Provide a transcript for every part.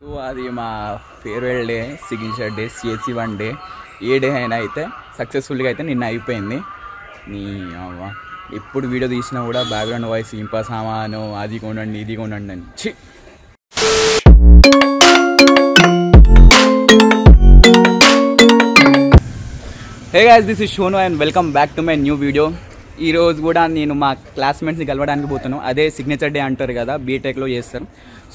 So అది మా farewell day, signature day, CSC 1 day. ఏ డే అయినా అయితే సక్సెస్ఫుల్గా అయితే నిన్న అయిపోయింది. నీ ఎప్పుడు వీడియో తీసినా కూడా బ్యాక్గ్రౌండ్ వాయిస్ ఇంపా సామాను అది కొనండి ఇది కొనండి అని చి. Hey guys, this is Shonu and welcome back to my new video. ఈరోజు కూడా నేను మా క్లాస్మేట్స్ని కలవడానికి పోతున్నాను. అదే సిగ్నేచర్ డే అంటారు కదా, బీటెక్లో చేస్తారు.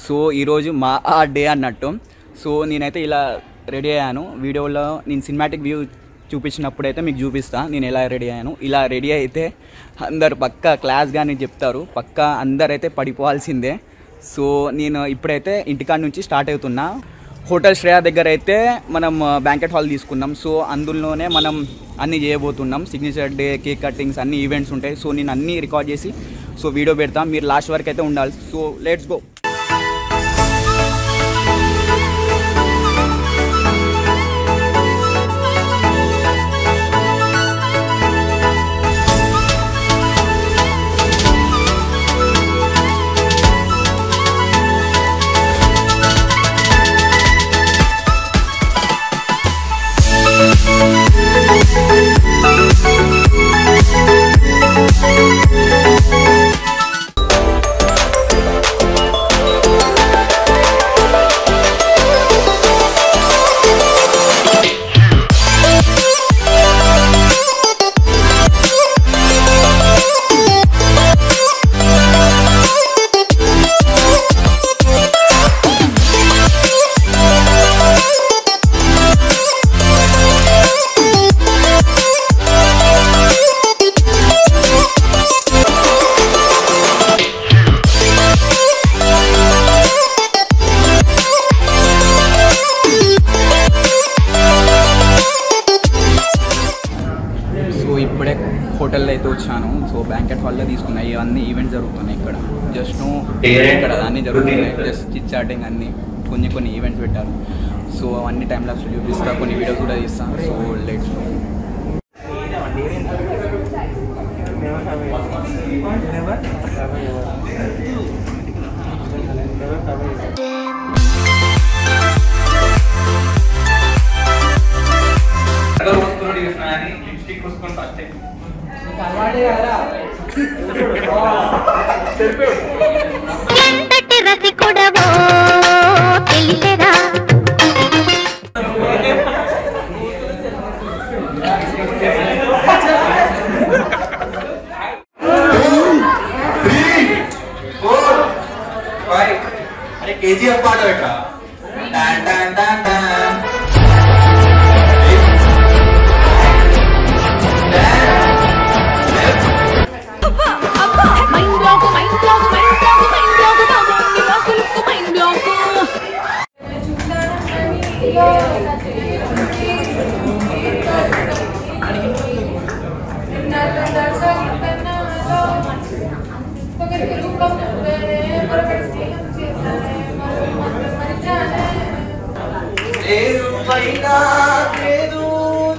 సో ఈరోజు మా ఆ డే అన్నట్టు. సో నేనైతే ఇలా రెడీ అయ్యాను. వీడియోలో నేను సినిమాటిక్ వ్యూ చూపించినప్పుడు అయితే మీకు చూపిస్తాను నేను ఎలా రెడీ అయ్యాను. ఇలా రెడీ అయితే అందరు పక్కా క్లాస్ కానీ చెప్తారు, పక్కా అందరైతే పడిపోవాల్సిందే. సో నేను ఇప్పుడైతే ఇంటికాడ నుంచి స్టార్ట్ అవుతున్నా. హోటల్ శ్రేయ దగ్గర అయితే మనం బ్యాంకెట్ హాల్ తీసుకున్నాం. సో అందులోనే మనం అన్నీ చేయబోతున్నాం. సిగ్నేచర్ డే, కేక్ కటింగ్స్, అన్ని ఈవెంట్స్ ఉంటాయి. సో నేను అన్నీ రికార్డ్ చేసి సో వీడియో పెడతాం. మీరు లాస్ట్ వరకు అయితే ఉండాలి. So let's go. ఇప్పుడే హోటల్లో అయితే వచ్చాను. సో బ్యాంకెట్ హాల్లో తీసుకున్నాయి. ఇవన్నీ ఈవెంట్స్ జరుగుతున్నాయి ఇక్కడ. జస్ట్ ఇక్కడ అన్నీ జరుగుతున్నాయి. జస్ట్ చిట్ చాటింగ్ అన్నీ కొన్ని ఈవెంట్స్ పెట్టారు. సో అవన్నీ టైం లాప్స్ చూపిస్తా, కొన్ని వీడియోస్ కూడా తీస్తాను. So let's go. కేజీఎఫ్ పాట పెట్టరా?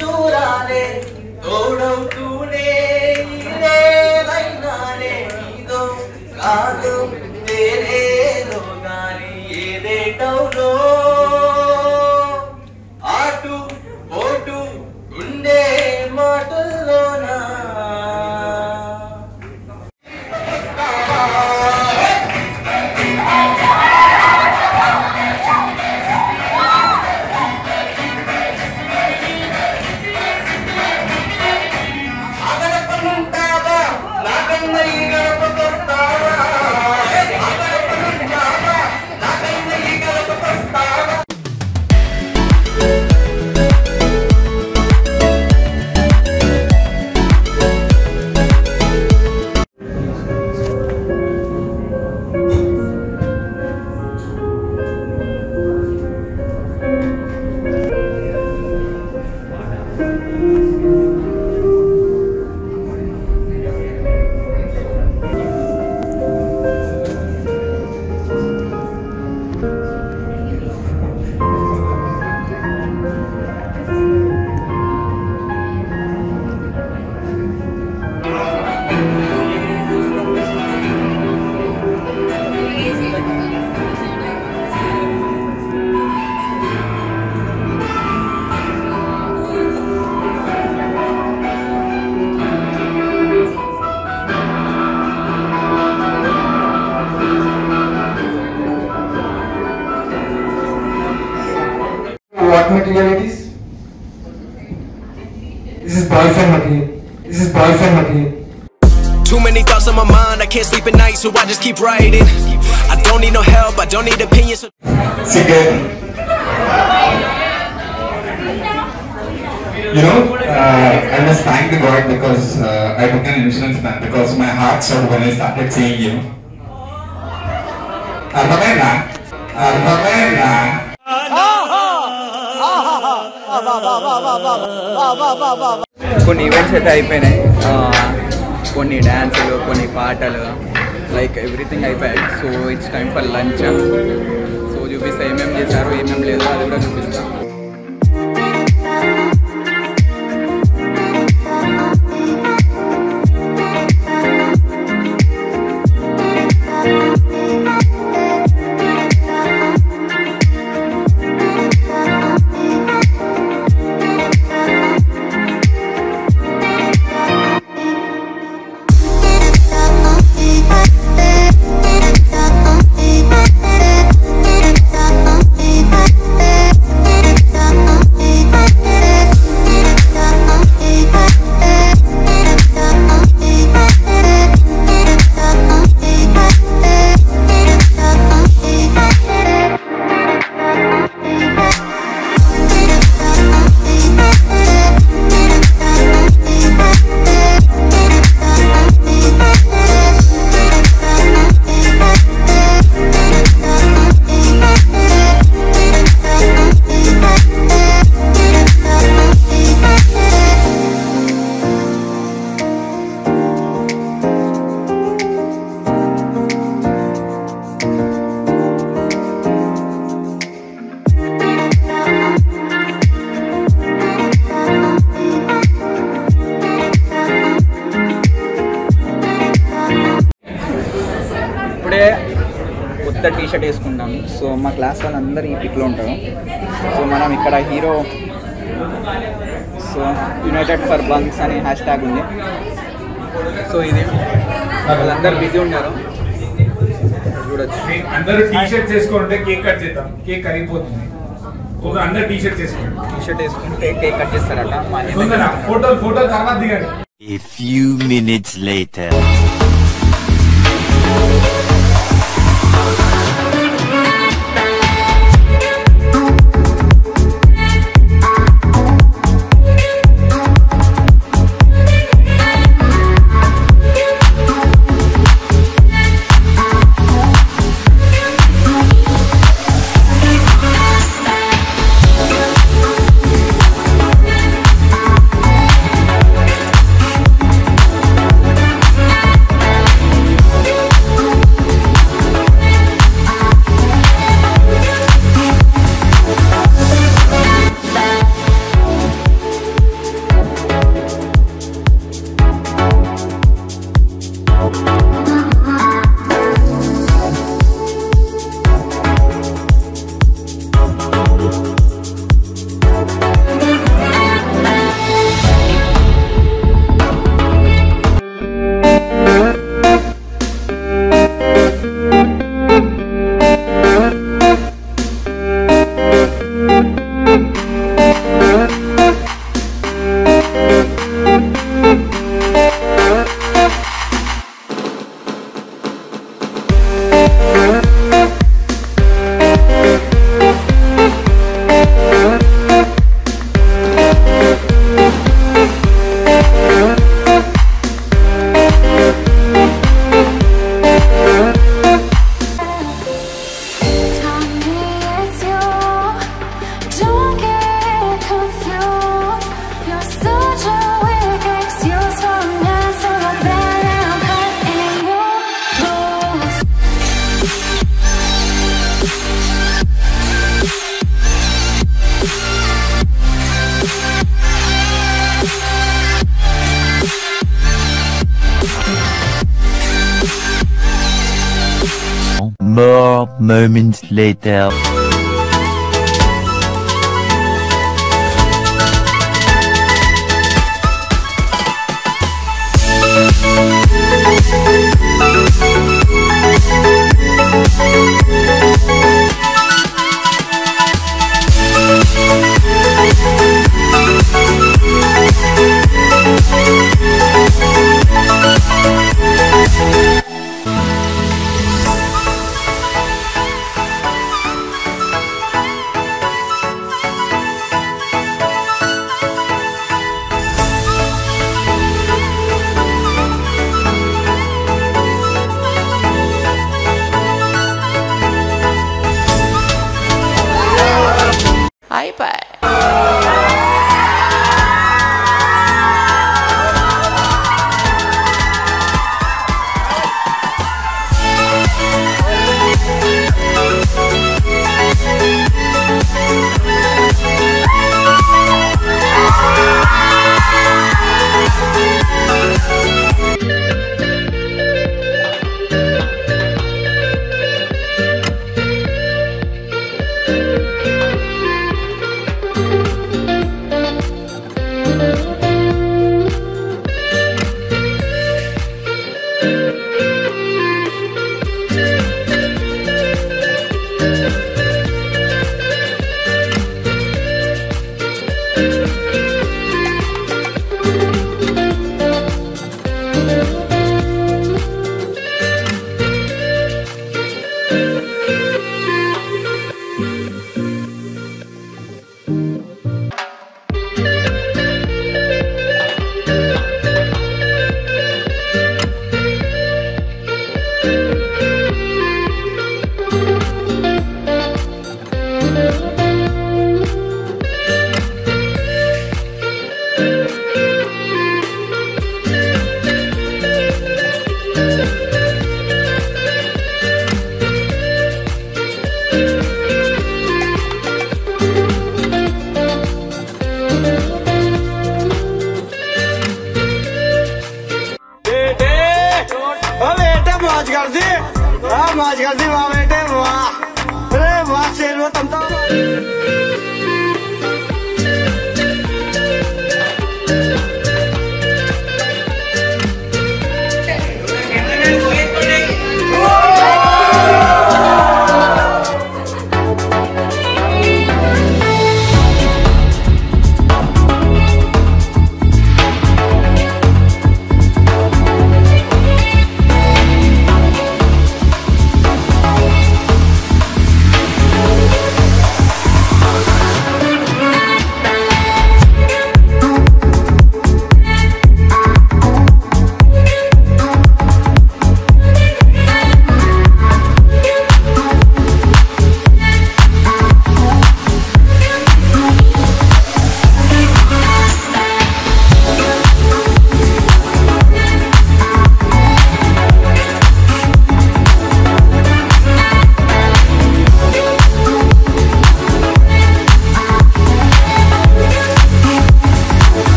దూరాలే తోడవుతూనే నీదో కాదు తేరేదో గాని ఏదేటవులో ఆటు పోటు గుండె మాటల్లోనా what material it is? This is boyfriend material. This is boyfriend material. Too many thoughts on my mind, I can't sleep at night, so I just keep writing. I don't need no help, I don't need opinions. Cigarette. You know, I was thanking God because I took an insurance plan because my heart stopped when I started seeing you. Armamena. కొన్ని events అయితే అయిపోయినాయి, కొన్ని డ్యాన్సులు, కొన్ని పాటలు, like everything అయిపోయాయి. So it's time for lunch. So చూపిస్తా ఏమేమి చేశారు, ఏమేమి లేదు అది కూడా చూపిస్తా. కొత్త టీ షర్ట్ వేసుకుంటాము. సో మా క్లాస్ వాళ్ళందరూ ఈ పిక్లో ఉంటారు. సో మనం ఇక్కడ hero, so United for bunks అనే హ్యాష్ ట్యాగ్ ఉంది. సో ఇది వాళ్ళందరూ బిజీ ఉన్నారు, చూడొచ్చు. అందరూ టీ షర్ట్ వేసుకుంటే కేక్ కట్ చేద్దాం, కేక్ కరిగిపోతుంది. అందరూ టీ షర్ట్ వేసుకోండి, టీ షర్ట్ వేసుకుంటే కేక్ కట్ చేస్తారట. ఫోటో తర్వాత దిగండి. A few minutes later. More moments later.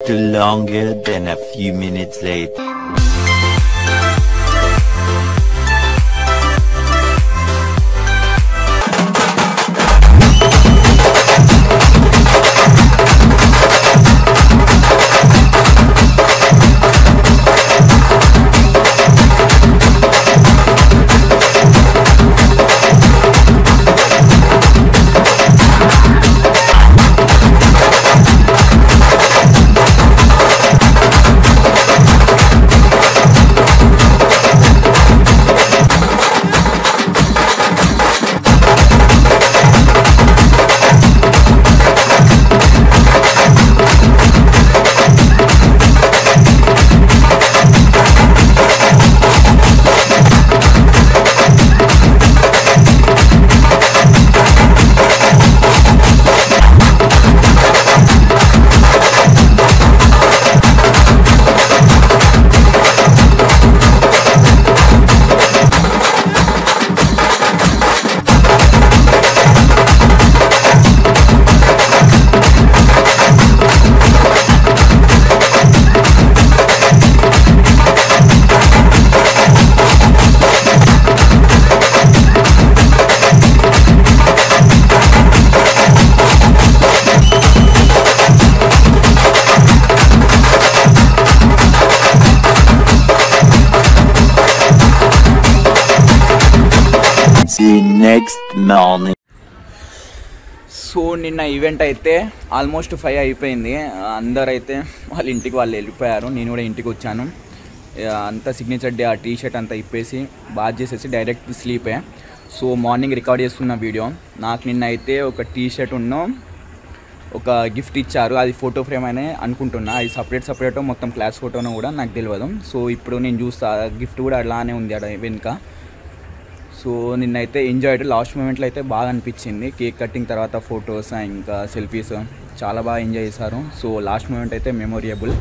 Longer than a few minutes later. morning. So నిన్న ఈవెంట్ అయితే ఆల్మోస్ట్ 5 అయిపోయింది. అందరైతే వాళ్ళ ఇంటికి వాళ్ళు వెళ్ళిపోయారు. నేను కూడా ఇంటికి వచ్చాను. అంతా సిగ్నేచర్ డే ఆ టీషర్ట్ అంతా ఇప్పేసి బాగా చేసేసి డైరెక్ట్ స్లీపే. సో మార్నింగ్ రికార్డ్ చేస్తున్న వీడియో. నాకు నిన్న అయితే ఒక టీషర్ట్ ఒక గిఫ్ట్ ఇచ్చారు. అది ఫోటో ఫ్రేమ్ అనే అనుకుంటున్నా. అది సపరేట్ మొత్తం క్లాస్ ఫోటోనో కూడా నాకు తెలియదు. సో ఇప్పుడు నేను చూస్తా గిఫ్ట్ కూడా అలానే ఉంది అక్కడ వెనుక. సో నిన్నైతే ఎంజాయ్ లాస్ట్ మూమెంట్లో అయితే బాగా అనిపించింది. కేక్ కటింగ్ తర్వాత ఫొటోస్ ఇంకా సెల్ఫీస్ చాలా బాగా ఎంజాయ్ చేశారు. సో లాస్ట్ మూమెంట్ అయితే మెమొరియబుల్.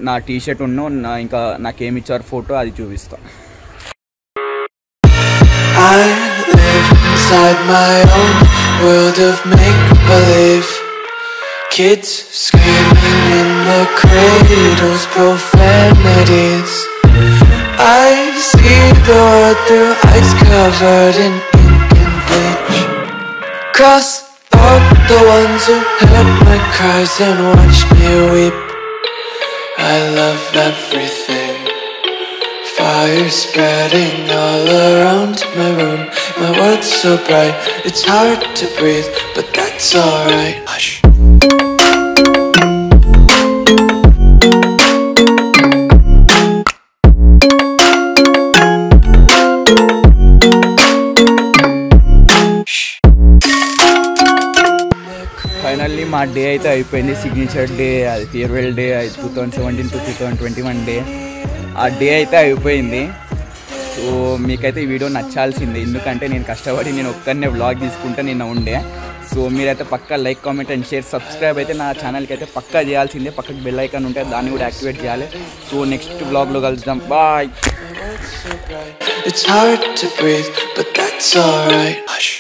నా టీషర్ట్ ఇంకా నాకేమి ఇచ్చారు ఫోటో అది చూపిస్తా. I live inside my own world of make-believe. Kids screaming in the cradles, profanities. I see the world through eyes covered in ink and bleach. Cross out the ones who heard my cries and watched me weep. I love everything. Fire spreading all around my room. My world's so bright, it's hard to breathe, but that's alright. Hush. Finally మా day అయితే అయిపోయింది. Signature day, అది farewell day, 2017 to 2021 day. ఆ day అయితే అయిపోయింది. So మీకైతే ఈ video నచ్చాల్సిందే, ఎందుకంటే నేను కష్టపడి నేను ఒక్కనే వ్లాగ్ తీసుకుంటే నిన్న ఉండే. సో మీరైతే పక్కా like, comment and share, subscribe అయితే నా ఛానల్కి అయితే పక్కా చేయాల్సిందే. పక్కకి బెల్ ఐకాన్ ఉంటే దాన్ని కూడా యాక్టివేట్ చేయాలి. సో నెక్స్ట్ వ్లాగ్లో కలుద్దాం. Bye. It's hard to breathe, but that's alright. Hush.